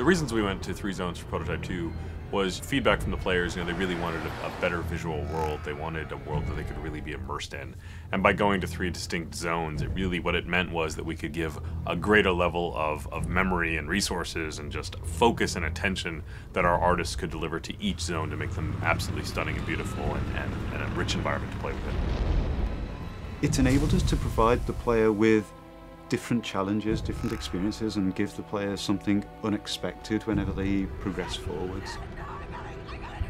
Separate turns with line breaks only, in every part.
reasons we went to 3 zones for Prototype 2 was feedback from the players. They really wanted a better visual world. They wanted a world that they could really be immersed in. And by going to 3 distinct zones, what it meant was that we could give a greater level of memory and resources and just focus and attention that our artists could deliver to each zone to make them absolutely stunning and beautiful and a rich environment to play with.
It's enabled us to provide the player with different challenges, different experiences, and give the player something unexpected whenever they progress forwards.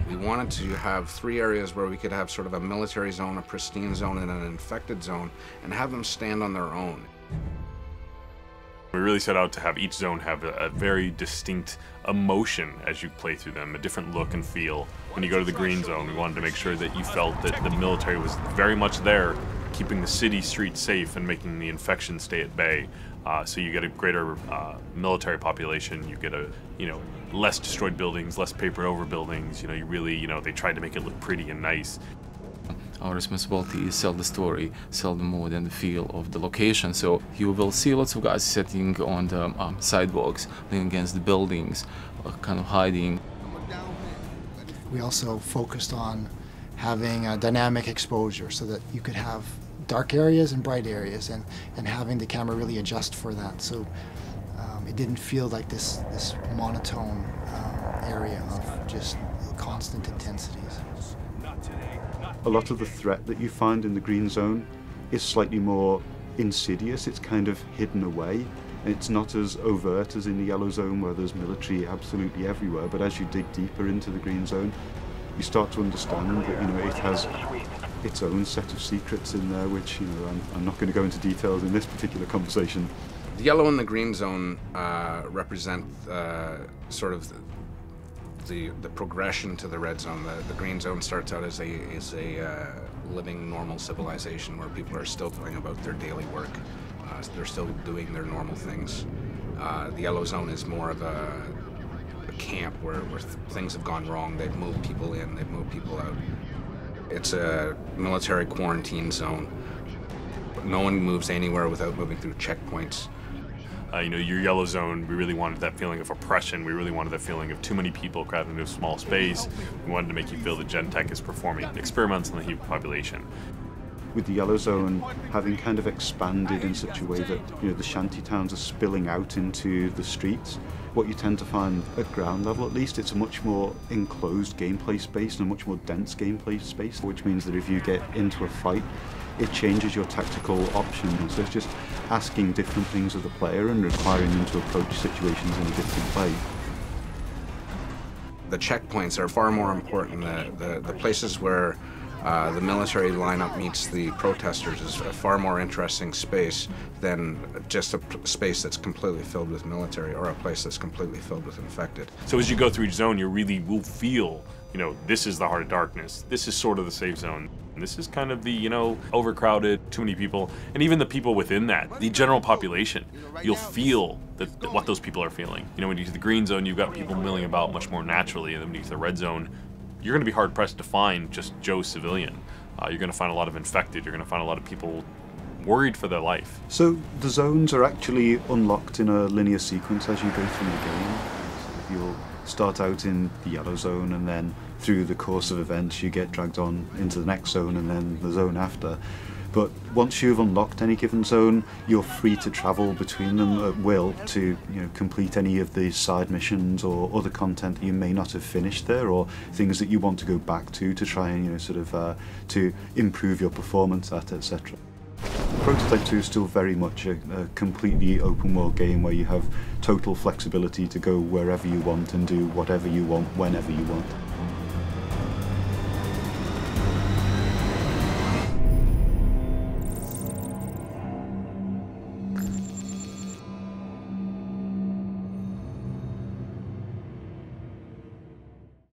We wanted to have 3 areas where we could have sort of a military zone, a pristine zone, and an infected zone, and have them stand on their own.
We really set out to have each zone have a very distinct emotion as you play through them, a different look and feel. When you go to the green zone, we wanted to make sure that you felt that the military was very much there, keeping the city streets safe and making the infection stay at bay. So you get a greater military population, you get less destroyed buildings, less papered over buildings. They tried to make it look pretty and nice.
Our responsibility is sell the story, sell the mood and the feel of the location. So you will see lots of guys sitting on the sidewalks, leaning against the buildings, kind of hiding.
We also focused on having a dynamic exposure so that you could have dark areas and bright areas, and having the camera really adjust for that. So it didn't feel like this monotone area of just constant intensities.
A lot of the threat that you find in the green zone is slightly more insidious. It's kind of hidden away. It's not as overt as in the yellow zone where there's military absolutely everywhere, but as you dig deeper into the green zone, you start to understand that it has its own set of secrets in there, which I'm not going to go into details in this particular conversation.
The yellow and the green zone represent sort of the progression to the red zone. The green zone starts out as a living normal civilization where people are still going about their daily work. They're still doing their normal things. The yellow zone is more of a camp where things have gone wrong. They've moved people in, they've moved people out. It's a military quarantine zone. No one moves anywhere without moving through checkpoints.
Your yellow zone, we really wanted that feeling of oppression. We really wanted that feeling of too many people crowded into a small space. We wanted to make you feel that Gentek is performing experiments on the human population.
With the yellow zone having kind of expanded in such a way that the shanty towns are spilling out into the streets, what you tend to find at ground level at least, it's a much more enclosed gameplay space and a much more dense gameplay space, which means that if you get into a fight, it changes your tactical options. So it's just asking different things of the player and requiring them to approach situations in a different way.
The checkpoints are far more important. The places where the military lineup meets the protesters is a far more interesting space than just a space that's completely filled with military or a place that's completely filled with infected.
So as you go through each zone, you really will feel, this is the heart of darkness. This is sort of the safe zone. And this is kind of the, overcrowded, too many people. And even the people within that, the general population, you'll feel that what those people are feeling. When you get to the green zone, you've got people milling about much more naturally. And then when you get to the red zone, you're going to be hard-pressed to find just Joe civilian. You're going to find a lot of infected. You're going to find a lot of people worried for their life.
So the zones are actually unlocked in a linear sequence as you go through the game. So you'll start out in the yellow zone, and then through the course of events you get dragged on into the next zone and then the zone after. But once you've unlocked any given zone, you're free to travel between them at will to complete any of the side missions or other content that you may not have finished there, or things that you want to go back to try and to improve your performance at, etc. Prototype 2 is still very much a completely open world game where you have total flexibility to go wherever you want and do whatever you want whenever you want.